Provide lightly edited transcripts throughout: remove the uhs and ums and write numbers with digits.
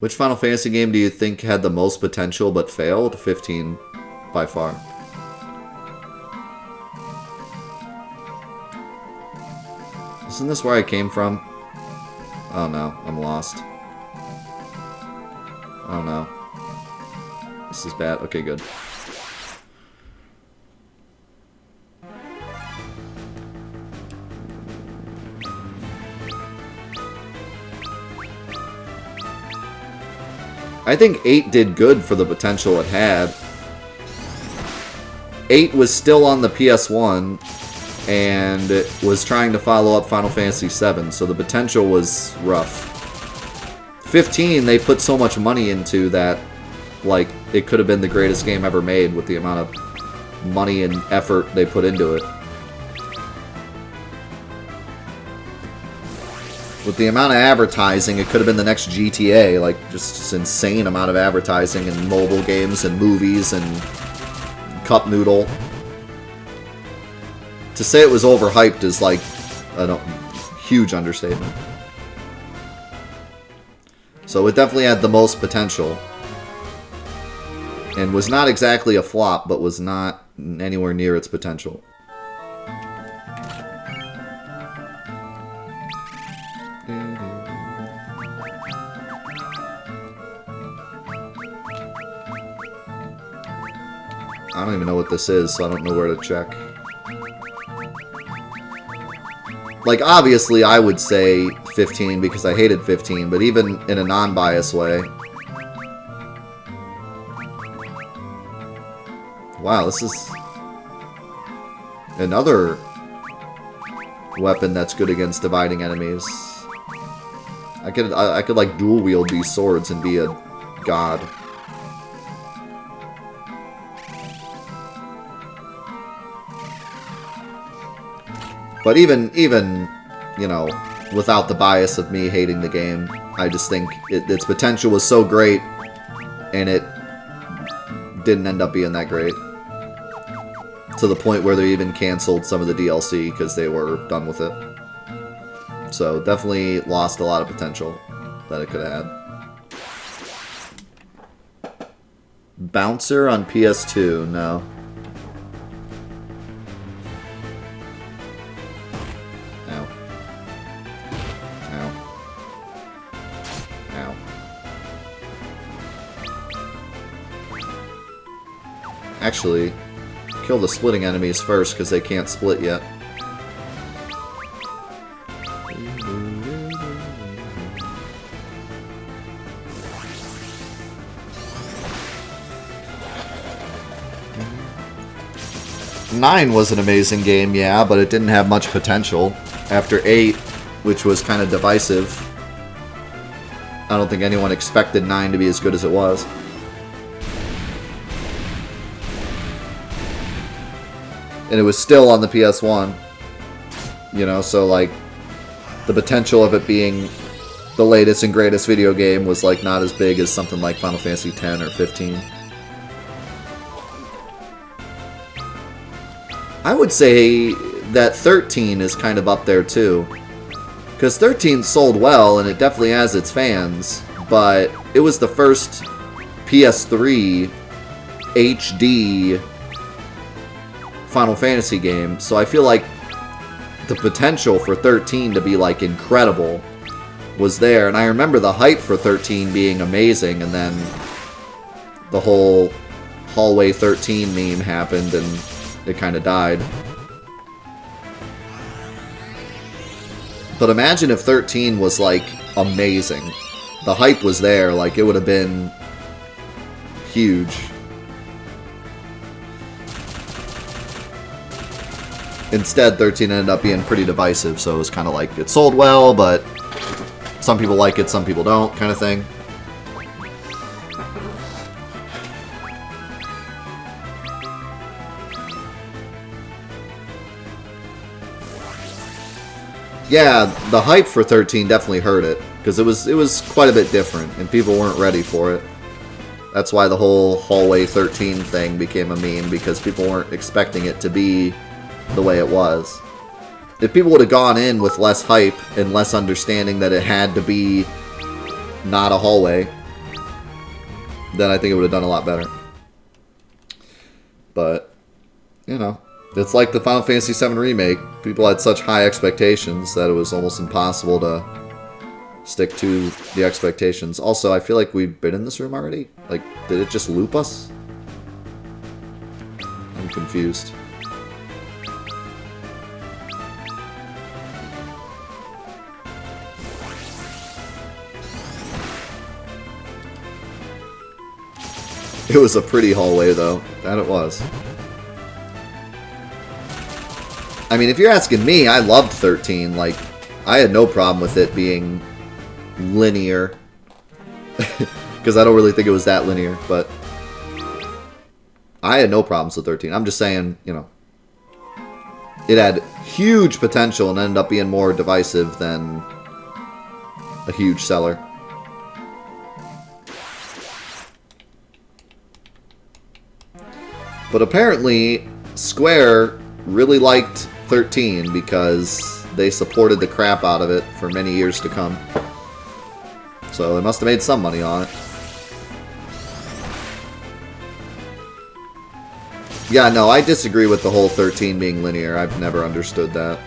Which Final Fantasy game do you think had the most potential but failed? 15, by far. Isn't this where I came from? Oh no, I'm lost. Oh no. This is bad. Okay, good. I think 8 did good for the potential it had. 8 was still on the PS1 and it was trying to follow up Final Fantasy VII, so the potential was rough. 15, they put so much money into that, like, it could have been the greatest game ever made with the amount of money and effort they put into it. With the amount of advertising, it could have been the next GTA, like, just this insane amount of advertising in mobile games and movies and Cup Noodle. To say it was overhyped is, like, a huge understatement. So it definitely had the most potential. And was not exactly a flop, but was not anywhere near its potential. I don't even know what this is, so I don't know where to check. Like, obviously, I would say 15 because I hated 15, but even in a non-biased way. Wow, this is another weapon that's good against dividing enemies. I could like dual wield these swords and be a god. But even, you know, without the bias of me hating the game, I just think its potential was so great, and it didn't end up being that great. To the point where they even canceled some of the DLC because they were done with it. So definitely lost a lot of potential that it could have had. Bouncer on PS2, no. Actually, kill the splitting enemies first, because they can't split yet. Nine was an amazing game, yeah, but it didn't have much potential. After 8, which was kind of divisive, I don't think anyone expected 9 to be as good as it was. And it was still on the PS1, you know, so, like, the potential of it being the latest and greatest video game was, like, not as big as something like Final Fantasy X or 15. I would say that 13 is kind of up there, too. Because 13 sold well, and it definitely has its fans, but it was the first PS3 HD Final Fantasy game, so I feel like the potential for 13 to be, like, incredible was there, and I remember the hype for 13 being amazing, and then the whole Hallway 13 meme happened, and it kind of died. But imagine if 13 was, like, amazing. The hype was there, like, it would have been huge. Instead, 13 ended up being pretty divisive, so it was kind of like, it sold well, but some people like it, some people don't, kind of thing. Yeah, the hype for 13 definitely hurt it, because it was quite a bit different, and people weren't ready for it. That's why the whole Hallway 13 thing became a meme, because people weren't expecting it to be the way it was. If people would have gone in with less hype and less understanding that it had to be not a hallway, then I think it would have done a lot better. But, you know, it's like the Final Fantasy VII Remake. People had such high expectations that it was almost impossible to stick to the expectations. Also, I feel like we've been in this room already. Like, did it just loop us? I'm confused. It was a pretty hallway, though. That it was. I mean, if you're asking me, I loved 13. Like, I had no problem with it being linear. Because I don't really think it was that linear, but I had no problems with 13. I'm just saying, you know, it had huge potential and ended up being more divisive than a huge seller. But apparently, Square really liked 13 because they supported the crap out of it for many years to come. So they must have made some money on it. Yeah, no, I disagree with the whole 13 being linear. I've never understood that.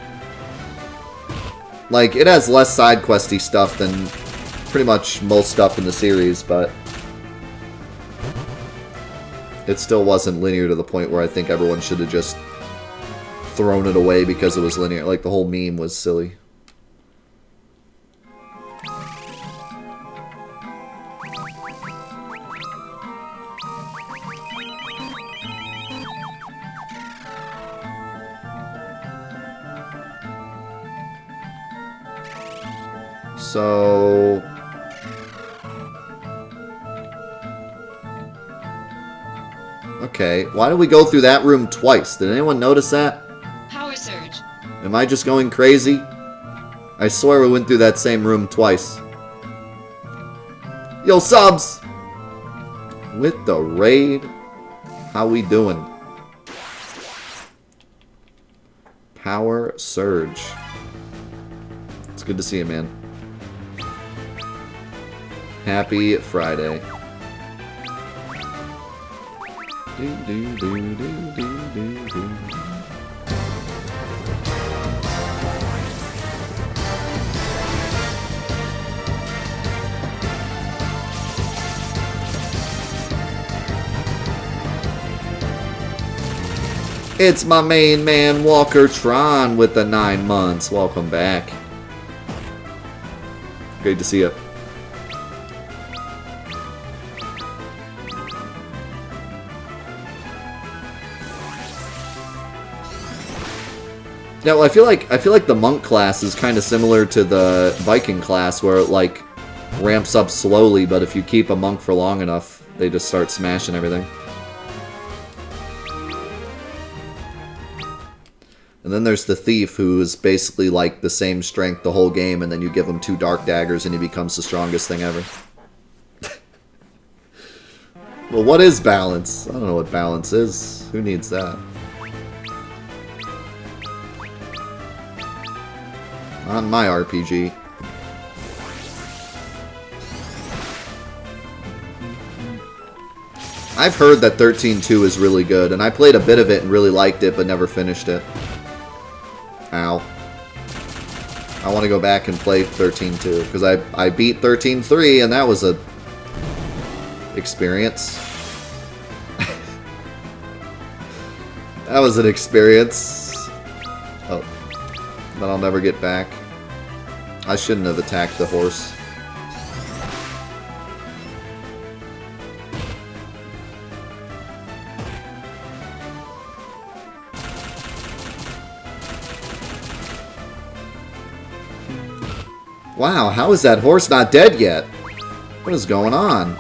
Like, it has less side questy stuff than pretty much most stuff in the series, but it still wasn't linear to the point where I think everyone should have just thrown it away because it was linear. Like, the whole meme was silly. So okay, why did we go through that room twice? Did anyone notice that? Power surge. Am I just going crazy? I swear we went through that same room twice. Yo, subs! With the raid? How we doing? Power surge. It's good to see you, man. Happy Friday. It's my main man, Walker Tron, with the 9 months. Welcome back. Great to see you. Yeah, well, I feel like the monk class is kind of similar to the Viking class, where it like ramps up slowly, but if you keep a monk for long enough, they just start smashing everything. And then there's the thief, who is basically like the same strength the whole game, and then you give him 2 dark daggers, and he becomes the strongest thing ever. Well, what is balance? I don't know what balance is. Who needs that? On my RPG. I've heard that 13.2 is really good, and I played a bit of it and really liked it, but never finished it. Ow. I want to go back and play 13.2, because I beat 13.3, and that was a experience. That was an experience. Oh. That I'll never get back. I shouldn't have attacked the horse. Wow, how is that horse not dead yet? What is going on?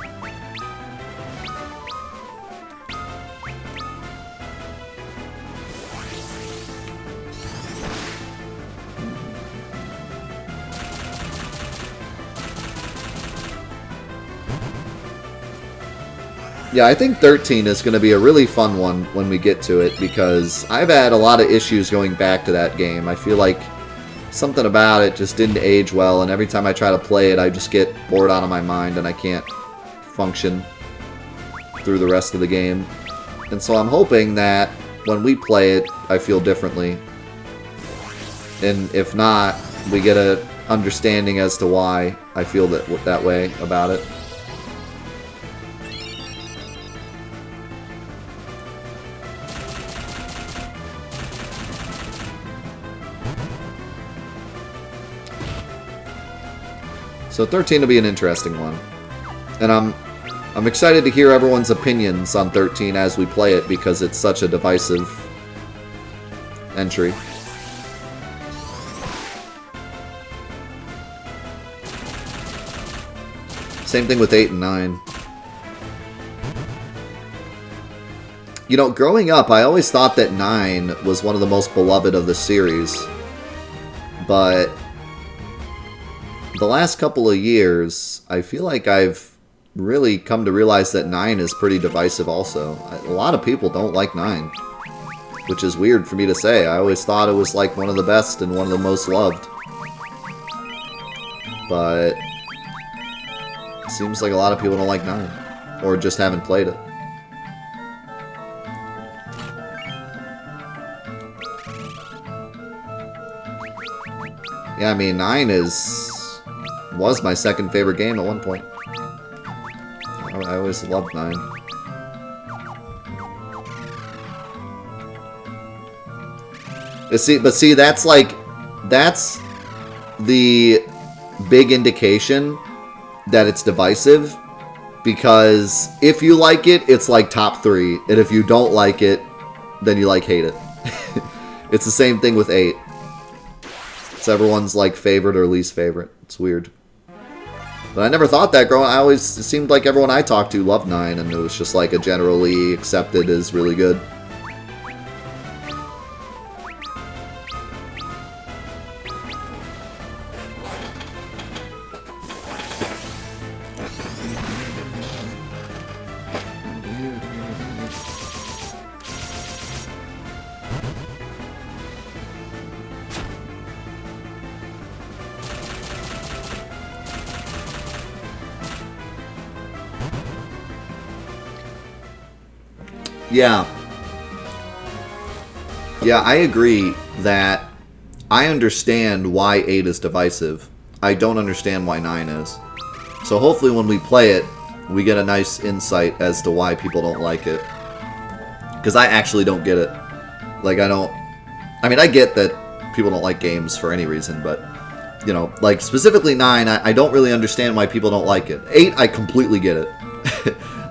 Yeah, I think 13 is going to be a really fun one when we get to it, because I've had a lot of issues going back to that game. I feel like something about it just didn't age well, and every time I try to play it, I just get bored out of my mind and I can't function through the rest of the game. And so I'm hoping that when we play it, I feel differently. And if not, we get a understanding as to why I feel that way about it. So 13 will be an interesting one. And I'm excited to hear everyone's opinions on 13 as we play it, because it's such a divisive entry. Same thing with 8 and 9. You know, growing up, I always thought that 9 was one of the most beloved of the series. But the last couple of years, I feel like I've really come to realize that 9 is pretty divisive also. A lot of people don't like 9, which is weird for me to say. I always thought it was like one of the best and one of the most loved. But it seems like a lot of people don't like 9, or just haven't played it. Yeah, I mean, 9 was my second favorite game at one point. I always loved 9. But see, that's the big indication that it's divisive, because if you like it, it's like top 3, and if you don't like it, then you hate it. It's the same thing with 8. It's everyone's favorite or least favorite. It's weird. But I never thought that growing. It seemed like everyone I talked to loved 9, and it was just a generally accepted as really good. Yeah, I agree that I understand why 8 is divisive. I don't understand why 9 is. So hopefully when we play it, we get a nice insight as to why people don't like it. Because I actually don't get it. I mean, I get that people don't like games for any reason, but, you know, specifically 9, I don't really understand why people don't like it. 8, I completely get it.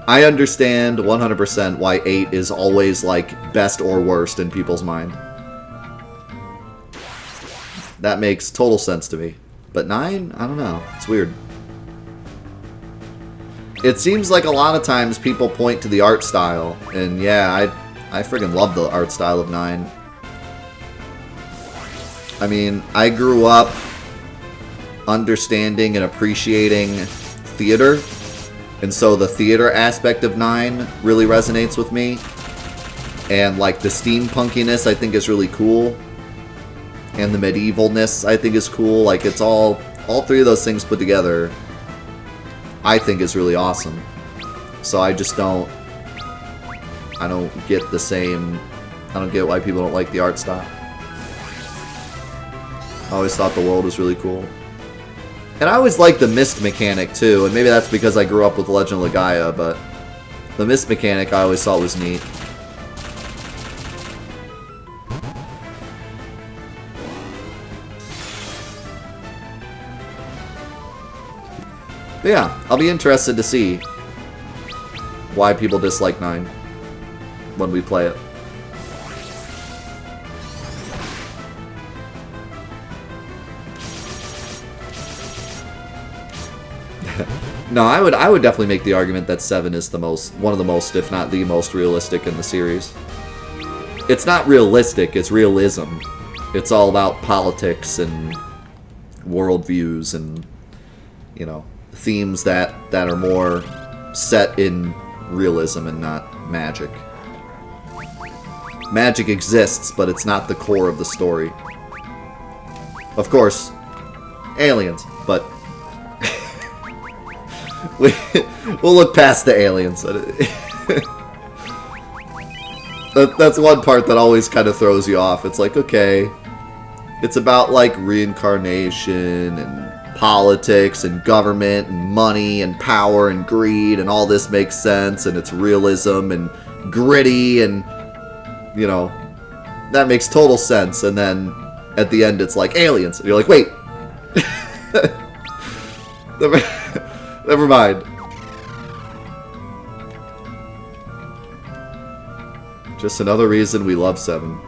I understand 100% why 8 is always, best or worst in people's mind. That makes total sense to me. But 9? I don't know. It's weird. It seems like a lot of times people point to the art style, and yeah, I friggin' love the art style of 9. I mean, I grew up understanding and appreciating theater. And so the theater aspect of 9 really resonates with me. And, the steampunkiness I think is really cool. And the medievalness I think is cool. It's all 3 of those things put together, I think is really awesome. So I just don't get the same, I don't get why people don't like the art style. I always thought the world was really cool. And I always liked the mist mechanic, too, and maybe that's because I grew up with Legend of Legaia, but the mist mechanic I always thought was neat. But yeah, I'll be interested to see why people dislike 9 when we play it. No, I would definitely make the argument that 7 is one of the most, if not the most realistic in the series. It's not realistic, it's realism. It's all about politics and worldviews and, you know, themes that are more set in realism and not magic. Magic exists, but it's not the core of the story. Of course, aliens, but we'll look past the aliens. That's one part that always kind of throws you off. It's like, okay, it's about like reincarnation and politics and government and money and power and greed and all this makes sense and it's realism and gritty and, you know, that makes total sense. And then at the end it's like aliens. And you're like, wait. Never mind. Just another reason we love 7.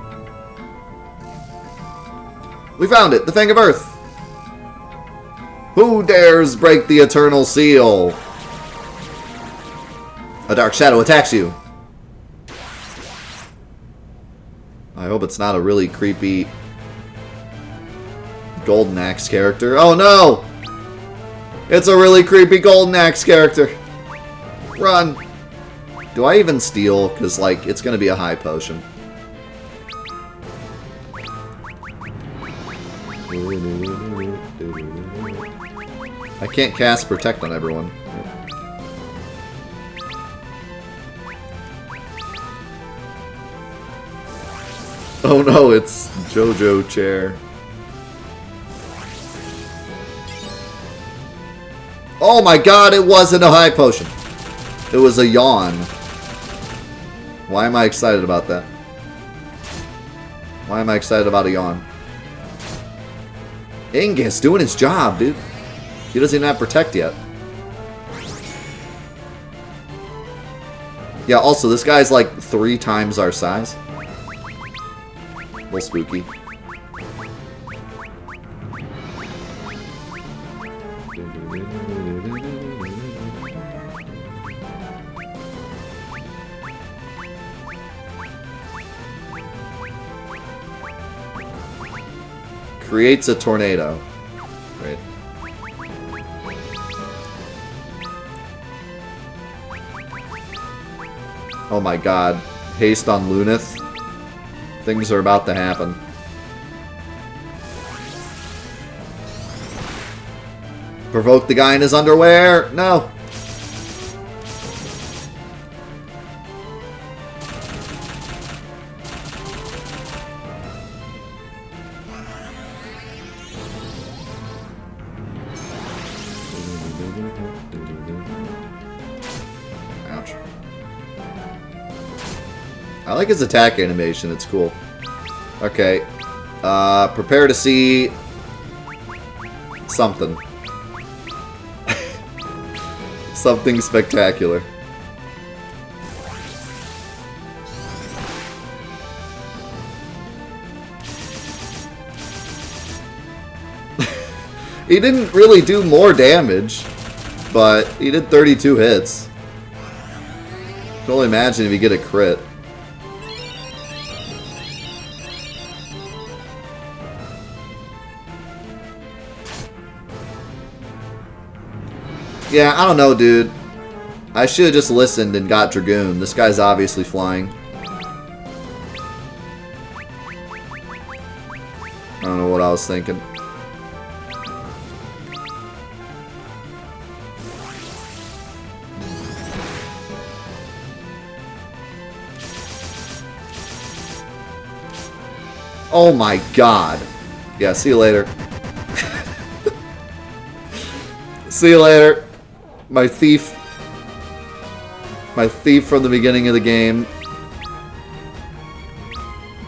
We found it! The Fang of Earth! Who dares break the eternal seal? A dark shadow attacks you. I hope it's not a really creepy Golden Axe character. Oh no! It's a really creepy Golden Axe character. Run! Do I even steal? Because, like, it's going to be a high potion. I can't cast Protect on everyone. Oh no, it's JoJo Chair. Oh my god, it wasn't a high potion. It was a yawn. Why am I excited about that? Why am I excited about a yawn? Ingus doing his job, dude. He doesn't even have Protect yet. Yeah, also, this guy's like 3 times our size. A little spooky. Creates a tornado. Right. Oh my god. Haste on Lunith. Things are about to happen. Provoke the guy in his underwear. No. Ouch. I like his attack animation. It's cool. Okay. Prepare to see something. Something spectacular. He didn't really do more damage, but he did 32 hits. I can only imagine if you get a crit. Yeah, I don't know, dude. I should have just listened and got Dragoon. This guy's obviously flying. I don't know what I was thinking. Oh my god. Yeah, see you later. See you later. My thief. My thief from the beginning of the game.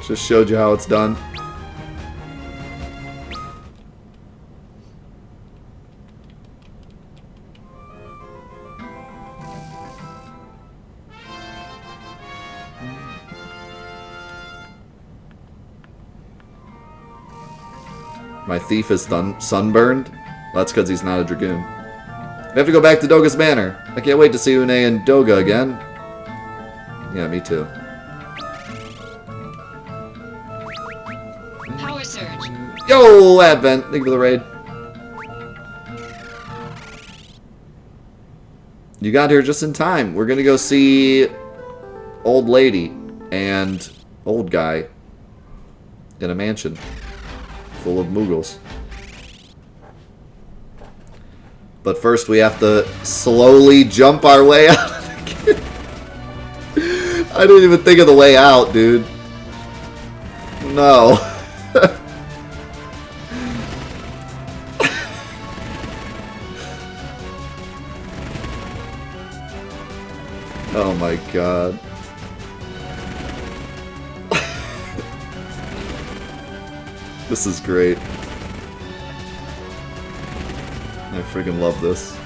Just showed you how it's done. My thief is sunburned? Well, that's because he's not a Dragoon. We have to go back to Doga's Manor. I can't wait to see Une and Doga again. Yeah, me too. Power surge. Yo, Advent! Thank you for the raid. You got here just in time. We're gonna go see old lady and old guy in a mansion full of Moogles. But first we have to slowly jump our way out of the game. I didn't even think of the way out, dude. No. Oh my god. This is great. I freaking love this.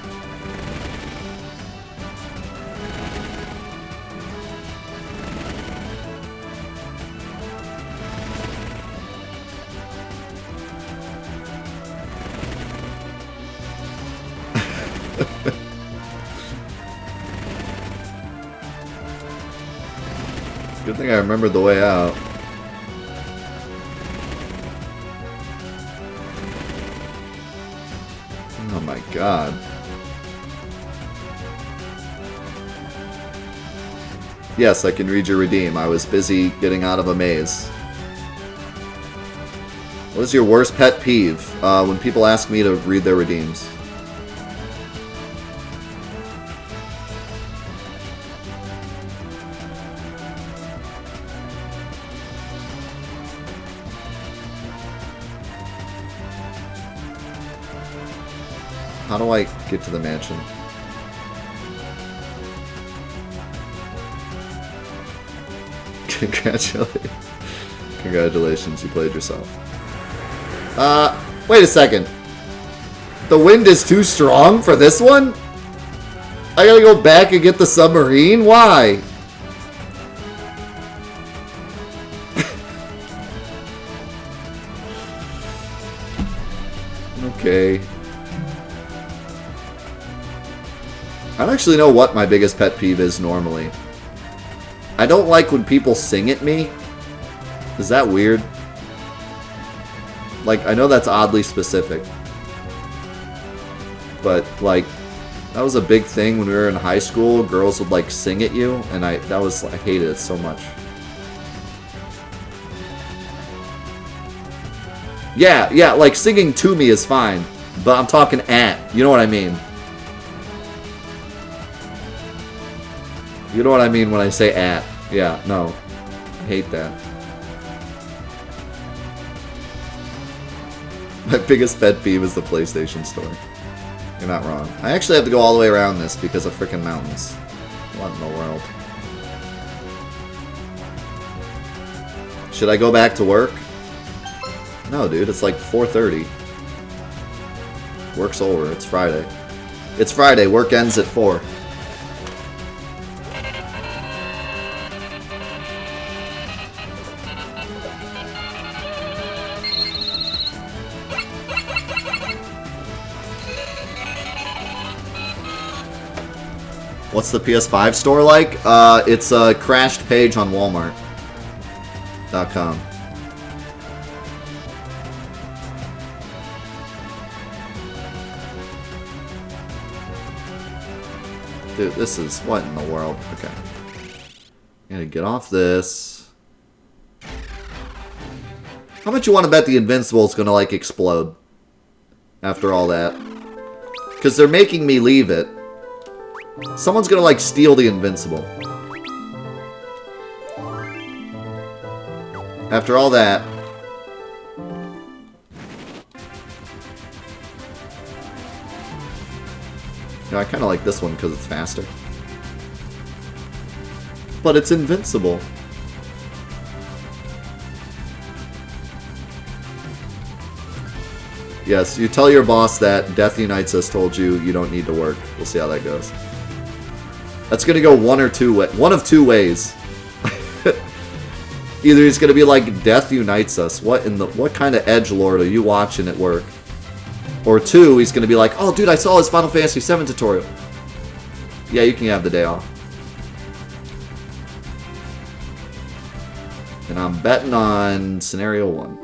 Good thing I remembered the way out. Oh my god. Yes, I can read your redeem. I was busy getting out of a maze. What is your worst pet peeve? When people ask me to read their redeems. How do I get to the mansion? Congratulations, you played yourself. Wait a second. The wind is too strong for this one? I gotta go back and get the submarine? Why? Okay. I don't actually know what my biggest pet peeve is normally. I don't like when people sing at me. Is that weird? Like, I know that's oddly specific. But, like, that was a big thing when we were in high school. Girls would, like, sing at you, and I hated it so much. Yeah, like, singing to me is fine. But I'm talking at. You know what I mean? You know what I mean when I say at. Yeah, no. I hate that. My biggest pet peeve is the PlayStation Store. You're not wrong. I actually have to go all the way around this because of frickin' mountains. What in the world? Should I go back to work? No, dude. It's like 4:30. Work's over. It's Friday. It's Friday. Work ends at 4. What's the PS5 store like? It's a crashed page on Walmart.com. Dude, this is... what in the world? Okay. Gotta get off this. How much you want to bet the Invincible's gonna, like, explode? After all that. Because they're making me leave it. Someone's gonna, like, steal the Invincible. After all that. You know, I kind of like this one because it's faster. But it's invincible. Yes, you tell your boss that Death Unites Us told you you don't need to work. We'll see how that goes. That's gonna go one of two ways. Either he's gonna be like, Death Unites Us. What kind of edgelord are you watching at work? Or two, he's gonna be like, oh dude, I saw his Final Fantasy VII tutorial. Yeah, you can have the day off. And I'm betting on scenario 1.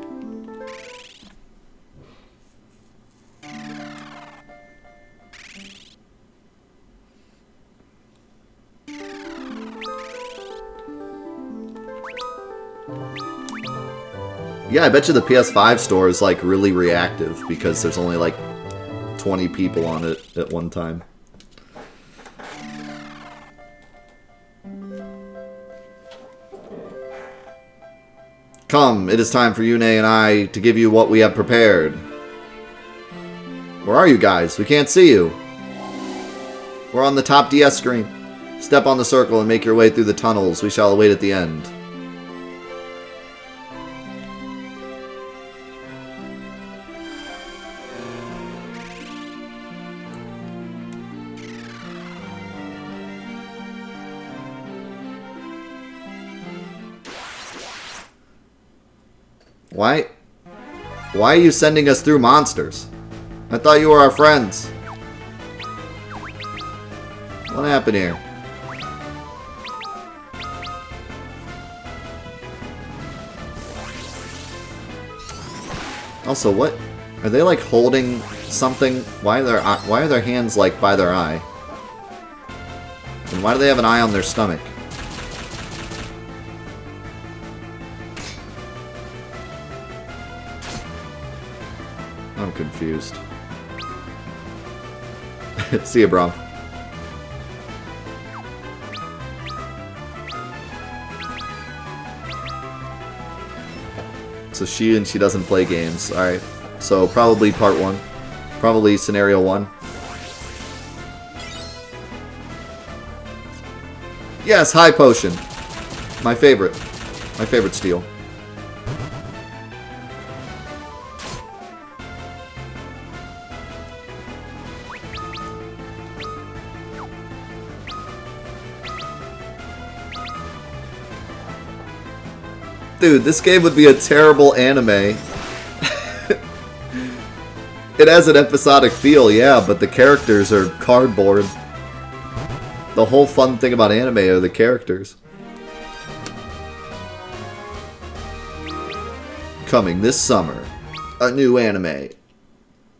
Yeah, I bet you the PS5 store is, like, really reactive because there's only, like, 20 people on it at one time. Come, it is time for Yune and I to give you what we have prepared. Where are you guys? We can't see you. We're on the top DS screen. Step on the circle and make your way through the tunnels. We shall await at the end. Why are you sending us through monsters? I thought you were our friends. What happened here? Also, what? Are they like holding something? Why are their hands like by their eye? And why do they have an eye on their stomach? I'm confused. See ya, bro. So she doesn't play games. Alright. So probably part 1. Probably scenario 1. Yes, high potion. My favorite. My favorite steal. Dude, this game would be a terrible anime. It has an episodic feel, yeah, but the characters are cardboard. The whole fun thing about anime are the characters. Coming this summer, a new anime.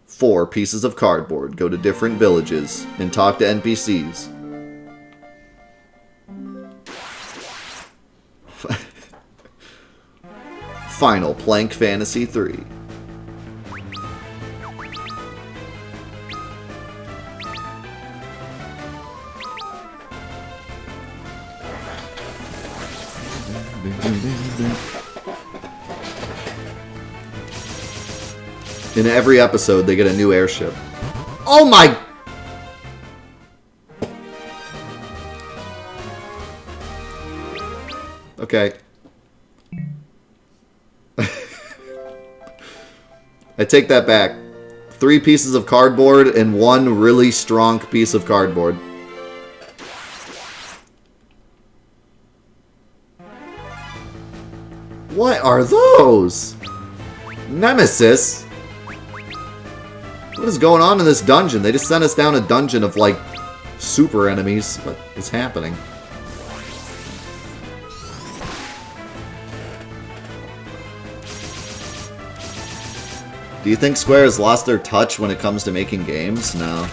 4 pieces of cardboard go to different villages and talk to NPCs. Final Plank Fantasy 3. In every episode, they get a new airship. Oh my... Okay. I take that back. 3 pieces of cardboard and 1 really strong piece of cardboard. What are those? Nemesis? What is going on in this dungeon? They just sent us down a dungeon of, like, super enemies. What is happening? Do you think Square has lost their touch when it comes to making games? No.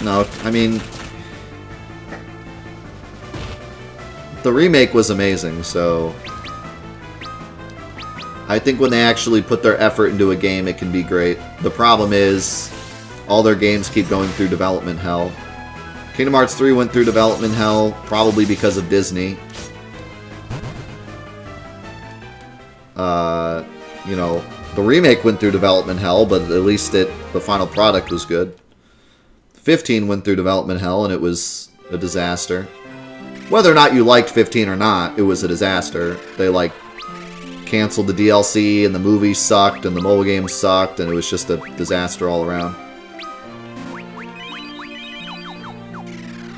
No, I mean... The remake was amazing, so... I think when they actually put their effort into a game, it can be great. The problem is, all their games keep going through development hell. Kingdom Hearts 3 went through development hell, probably because of Disney. You know... The remake went through development hell, but at least the final product was good. 15 went through development hell, and it was a disaster. Whether or not you liked 15 or not, it was a disaster. They, like, canceled the DLC, and the movie sucked, and the mobile game sucked, and it was just a disaster all around.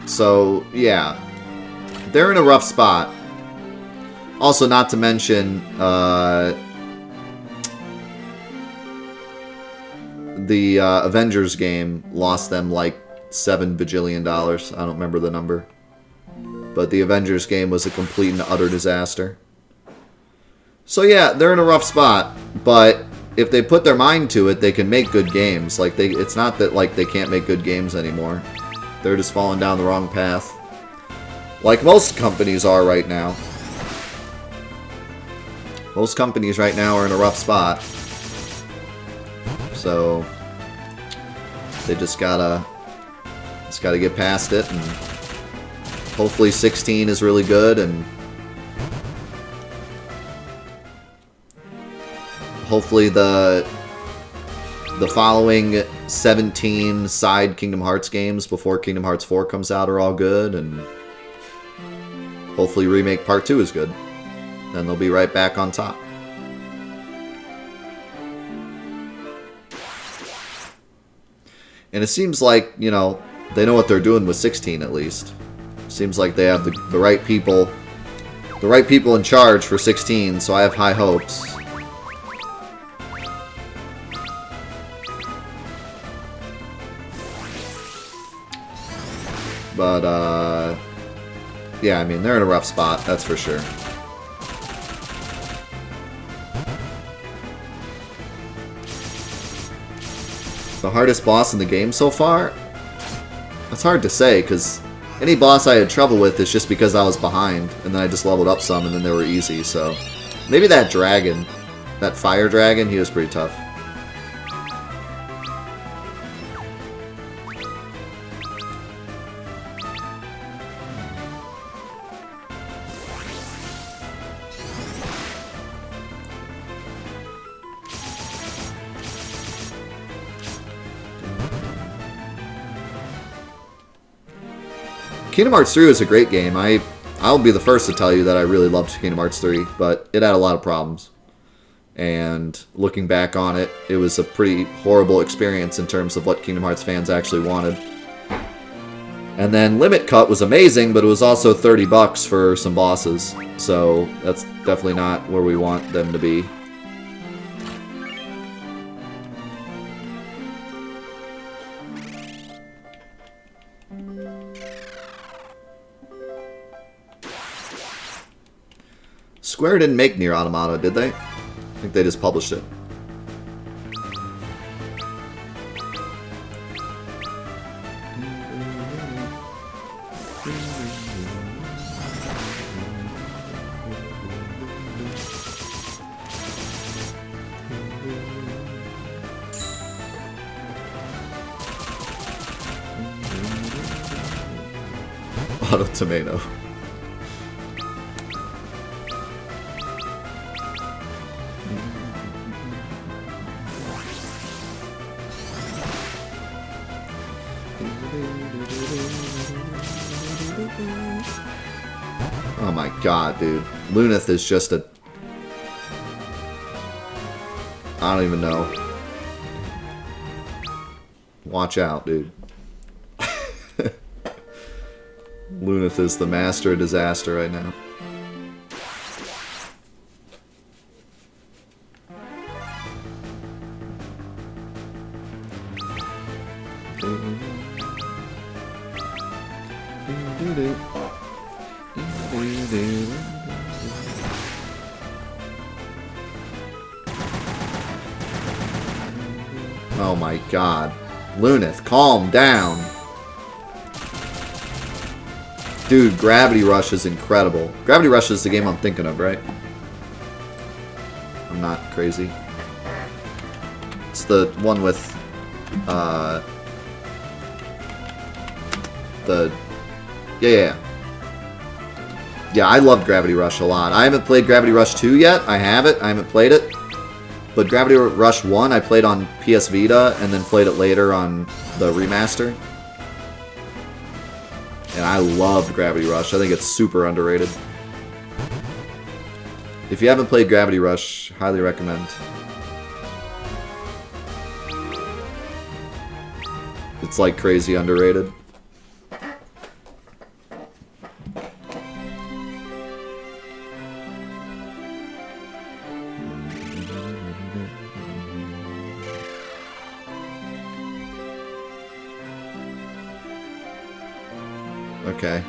So, yeah. They're in a rough spot. Also, not to mention, the Avengers game lost them like $7 bajillion. I don't remember the number. But the Avengers game was a complete and utter disaster. So yeah, they're in a rough spot. But if they put their mind to it, they can make good games. Like it's not that like they can't make good games anymore. They're just falling down the wrong path. Like most companies are right now. Most companies right now are in a rough spot. So they just gotta get past it, and hopefully 16 is really good, and hopefully the following 17 side Kingdom Hearts games before Kingdom Hearts 4 comes out are all good, and hopefully Remake Part 2 is good. Then they'll be right back on top. And it seems like, you know, they know what they're doing with 16 at least. Seems like they have the right people. The right people in charge for 16, so I have high hopes. But, yeah, I mean, they're in a rough spot, that's for sure. The hardest boss in the game so far? It's hard to say, because any boss I had trouble with is just because I was behind, and then I just leveled up some, and then they were easy, so... Maybe that dragon, that fire dragon, he was pretty tough. Kingdom Hearts 3 was a great game. I'll be the first to tell you that I really loved Kingdom Hearts 3, but it had a lot of problems. And looking back on it, it was a pretty horrible experience in terms of what Kingdom Hearts fans actually wanted. And then Limit Cut was amazing, but it was also $30 for some bosses. So that's definitely not where we want them to be. Square didn't make Nier Automata, did they? I think they just published it. Auto Tomato. Oh my god, dude. Luneth is just a... I don't even know. Watch out, dude. Luneth is the master of disaster right now. Oh my god. Luneth, calm down. Dude, Gravity Rush is incredible. Gravity Rush is the game I'm thinking of, right? I'm not crazy. It's the one with, Yeah, I love Gravity Rush a lot. I haven't played Gravity Rush 2 yet. I have it. I haven't played it. But Gravity Rush 1 I played on PS Vita and then played it later on the remaster. And I love Gravity Rush. I think it's super underrated. If you haven't played Gravity Rush, highly recommend. It's like crazy underrated. Okay.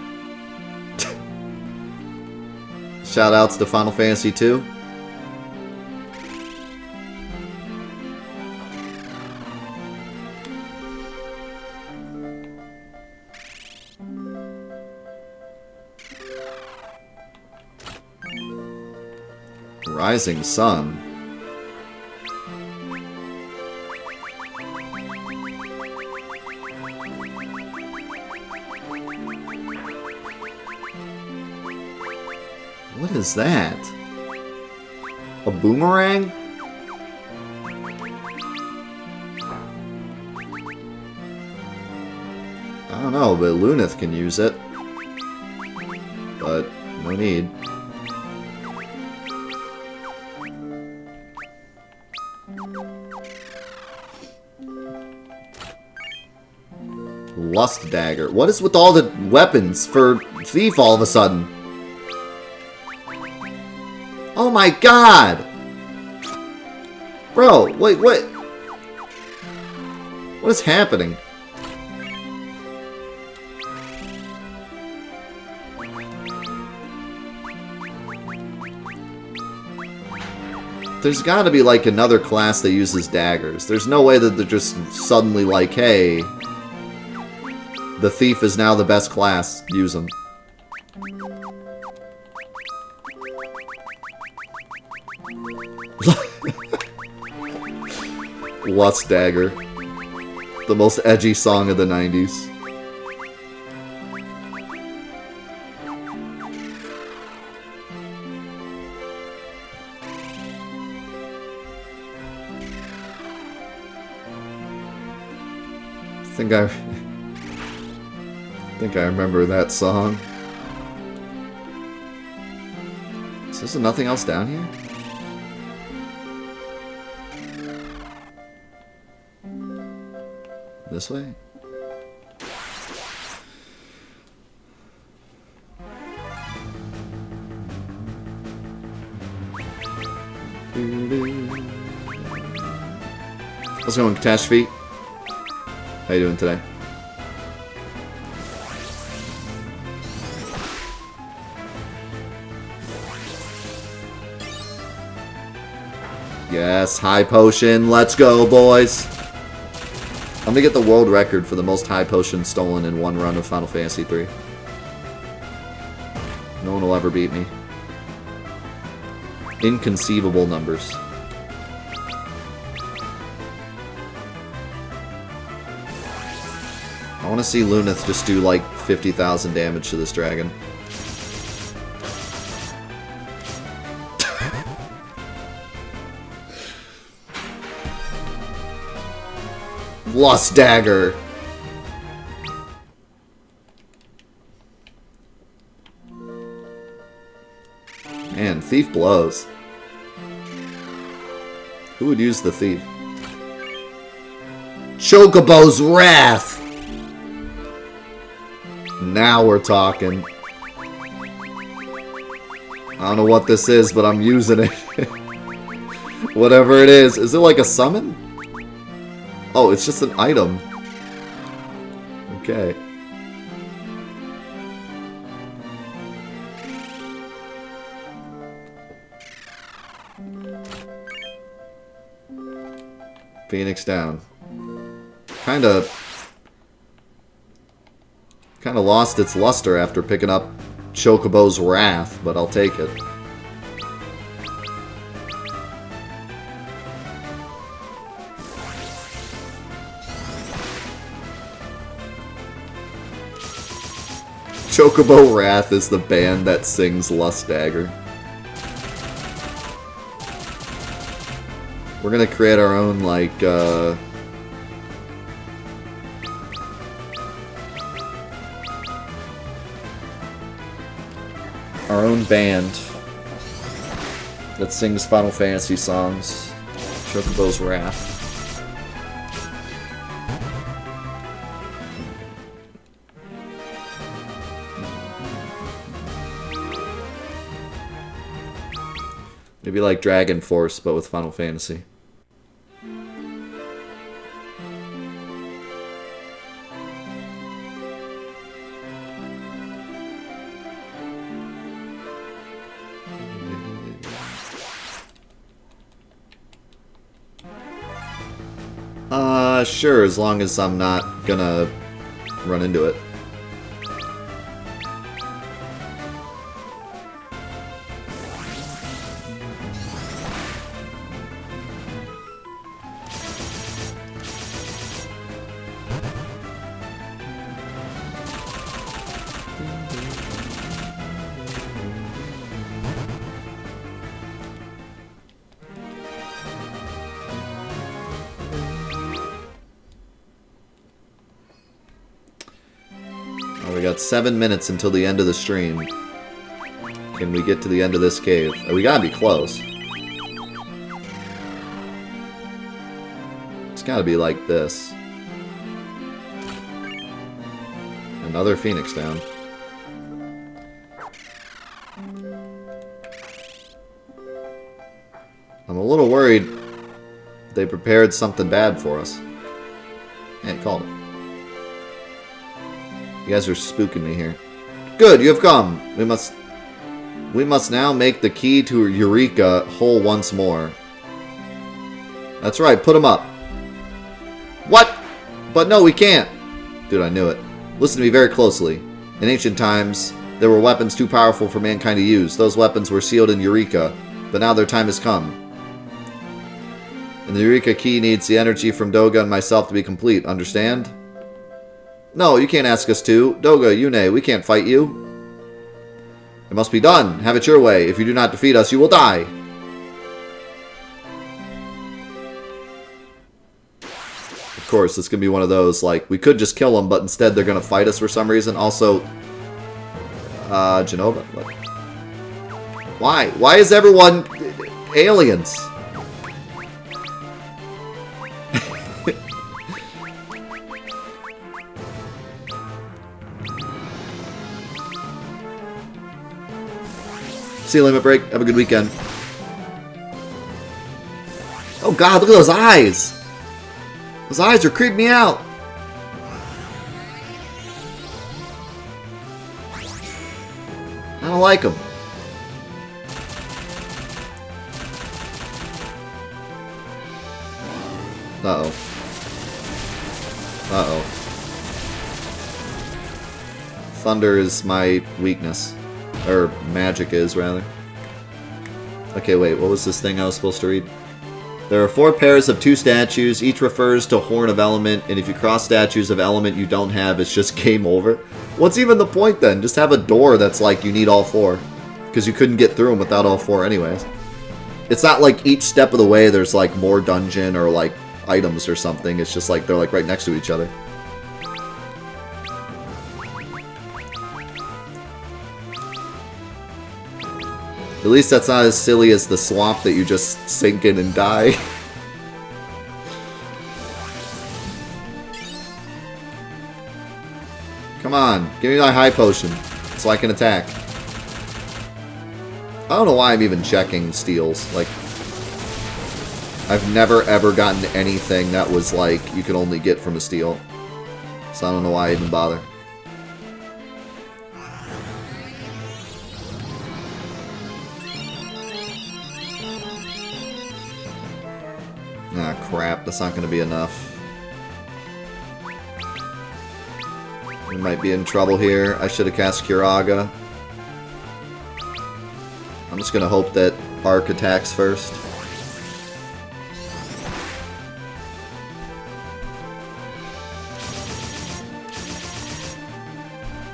Shoutouts to Final Fantasy II. Rising Sun. What is that? A boomerang? know, but Lunith can use it. But no need. Lust Dagger. What is with all the weapons for Thief all of a sudden? Oh my god! Bro, wait, what? What is happening? There's gotta be, like, another class that uses daggers. There's no way that they're just suddenly like, hey, the Thief is now the best class. Use them. Lust Dagger. The most edgy song of the 90s. I think I remember that song. Is there nothing else down here? This way? How's it going, Catastrophe? How you doing today? Yes, high potion. Let's go, boys. I'm gonna get the world record for the most high potions stolen in one run of Final Fantasy III. No one will ever beat me. Inconceivable numbers. I want to see Lunith just do like 50,000 damage to this dragon. Lust Dagger. Man, Thief blows. Who would use the Thief? Chocobo's Wrath! Now we're talking. I don't know what this is, but I'm using it. Whatever it is. Is it like a summon? Oh, it's just an item. Okay. Phoenix down. Kinda lost its luster after picking up Chocobo's Wrath, but I'll take it. Chocobo Wrath is the band that sings Lust Dagger. We're gonna create our own, like, our own band that sings Final Fantasy songs. Chocobo's Wrath. Maybe like Dragon Force, but with Final Fantasy. Sure, as long as I'm not gonna run into it. got 7 minutes until the end of the stream. Can we get to the end of this cave? Oh, we gotta be close. It's gotta be like this. Another Phoenix down. I'm a little worried they prepared something bad for us. Hey, called it. You guys are spooking me here. Good, you have come. We must now make the key to Eureka whole once more. That's right, put him up. What? But no, we can't. Dude, I knew it. Listen to me very closely. In ancient times, there were weapons too powerful for mankind to use. Those weapons were sealed in Eureka, but now their time has come. And the Eureka key needs the energy from Doga and myself to be complete, understand? No, you can't ask us to. Doga, Yune, we can't fight you. It must be done. Have it your way. If you do not defeat us, you will die. Of course, it's going to be one of those, like, we could just kill them, but instead they're going to fight us for some reason. Also, Genova. Why? Why is everyone aliens? See you, Limit Break. Have a good weekend. Oh god, look at those eyes! Those eyes are creeping me out! I don't like them. Uh-oh. Uh-oh. Thunder is my weakness. Or magic is, rather. Okay, wait, what was this thing I was supposed to read? There are 4 pairs of 2 statues, each refers to Horn of Element, and if you cross statues of element you don't have, it's just game over. What's even the point then? Just have a door that's like you need all 4. Because you couldn't get through them without all 4 anyways. It's not like each step of the way there's like more dungeon or like items or something, it's just like they're like right next to each other. At least that's not as silly as the swamp that you just sink in and die. Come on, give me my high potion so I can attack. I don't know why I'm even checking steals. Like, I've never ever gotten anything that was like you could only get from a steal. So I don't know why I even bother. Ah, crap. That's not going to be enough. We might be in trouble here. I should have cast Kiraga. I'm just going to hope that Arc attacks first.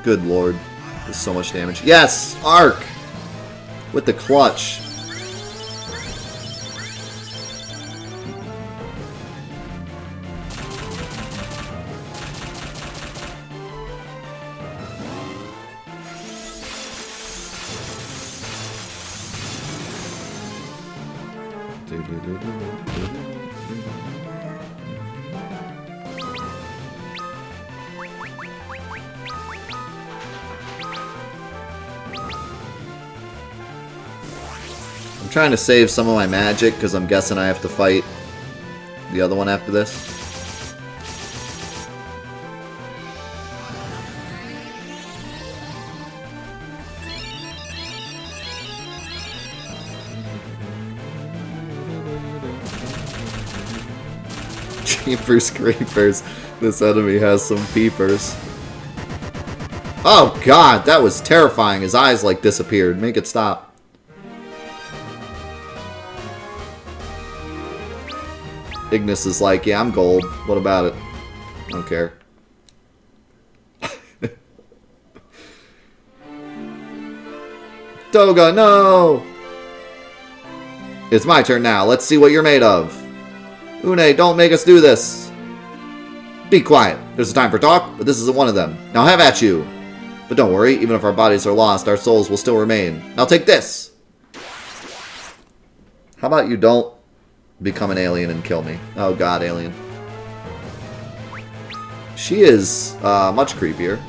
Good lord. There's so much damage. Yes! Arc! With the clutch. I'm trying to save some of my magic because I'm guessing I have to fight the other one after this. Jeepers creepers. This enemy has some peepers. Oh god, that was terrifying. His eyes like disappeared. Make it stop. Ignis is like, yeah, I'm gold. What about it? I don't care. Toga, no! It's my turn now. Let's see what you're made of. Une, don't make us do this. Be quiet. There's a time for talk, but this isn't one of them. Now have at you. But don't worry, even if our bodies are lost, our souls will still remain. Now take this! How about you don't become an alien and kill me? Oh god, alien. She is much creepier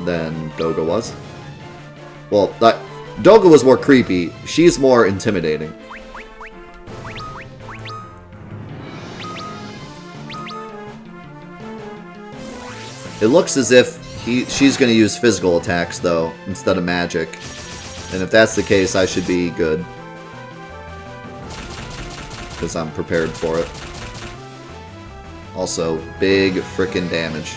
than Doga was. Well, Doga was more creepy. She's more intimidating. It looks as if she's going to use physical attacks, though, instead of magic. And if that's the case, I should be good. Because I'm prepared for it. Also, big frickin' damage.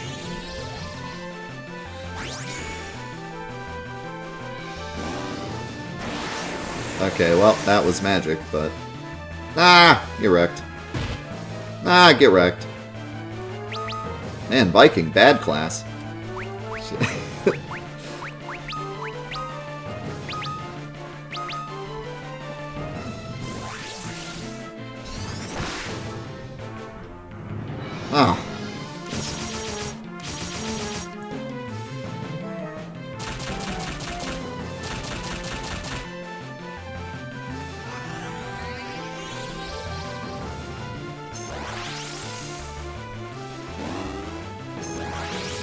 Okay, well, that was magic, but... Ah! You're wrecked. Ah, get wrecked. Man, Viking, bad class. Oh.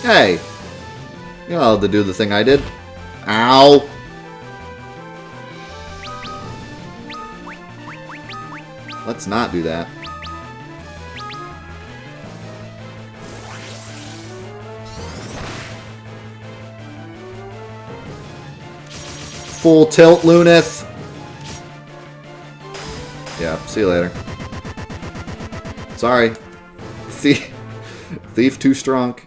Hey! You're not allowed to do the thing I did. Ow! Let's not do that. Full tilt, Lunith! Yeah, see you later. Sorry. See? Thief too strong.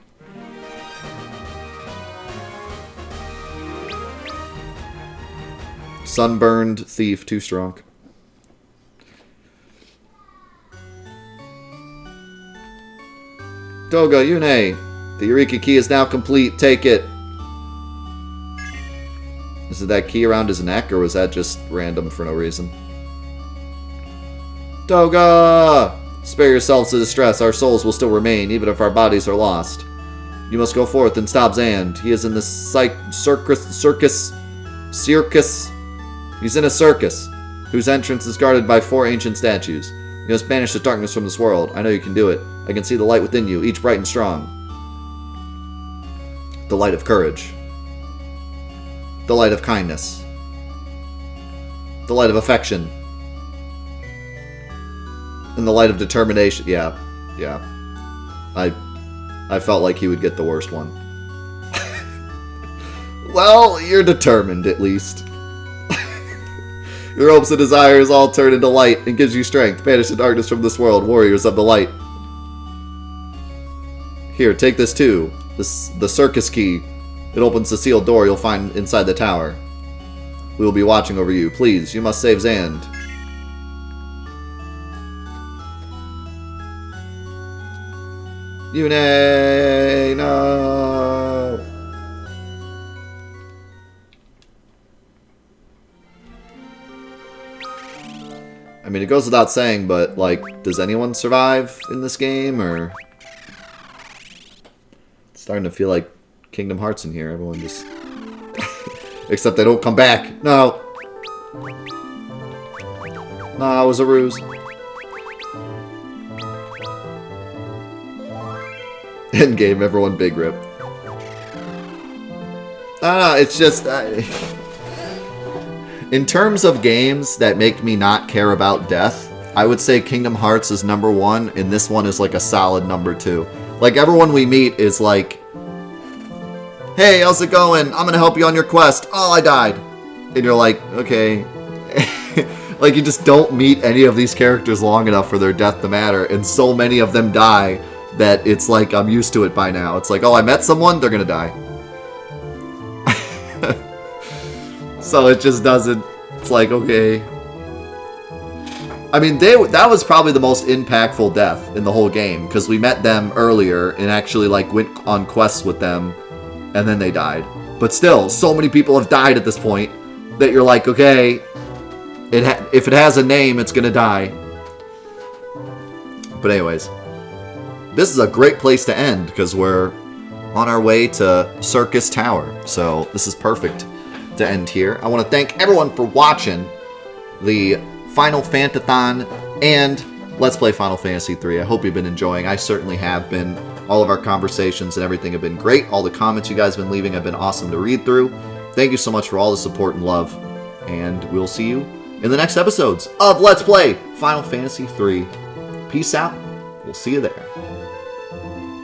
Sunburned thief too strong. Doga, Yune! The Eureka key is now complete. Take it. Is it that key around his neck, or was that just random for no reason? Doga! Spare yourselves the distress. Our souls will still remain, even if our bodies are lost. You must go forth and stop Zand. He is in the circus. He's in a circus, whose entrance is guarded by 4 ancient statues. You must banish the darkness from this world. I know you can do it. I can see the light within you, each bright and strong. The light of courage. The light of kindness. The light of affection. And the light of determination. Yeah. I felt like he would get the worst one. Well, you're determined, at least. Your hopes and desires all turn into light and gives you strength. Banish the darkness from this world, warriors of the light. Here, take this too. The circus key. It opens the sealed door you'll find inside the tower. We will be watching over you. Please, you must save Zand. Yune, no! I mean, it goes without saying, but, like, does anyone survive in this game, or... It's starting to feel like Kingdom Hearts in here. Everyone just... Except they don't come back. No! No, it was a ruse. Endgame, everyone big rip. I don't know, it's just... In terms of games that make me not care about death, I would say Kingdom Hearts is #1, and this one is like a solid #2. Like, everyone we meet is like, hey, how's it going? I'm gonna help you on your quest. Oh, I died. And you're like, okay. Like, you just don't meet any of these characters long enough for their death to matter, and so many of them die that it's like I'm used to it by now. It's like, oh, I met someone, they're gonna die. So it just doesn't... It's like, okay. I mean, that was probably the most impactful death in the whole game, because we met them earlier and actually, like, went on quests with them, and then they died. But still, so many people have died at this point that you're like, okay, if it has a name, it's gonna die. But anyways, this is a great place to end, because we're on our way to Circus Tower. So this is perfect to end here. I want to thank everyone for watching the Final Fantathon and Let's Play Final Fantasy III. I hope you've been enjoying. I certainly have been. All of our conversations and everything have been great. All the comments you guys have been leaving have been awesome to read through. Thank you so much for all the support and love. And we'll see you in the next episodes of Let's Play Final Fantasy III. Peace out. We'll see you there.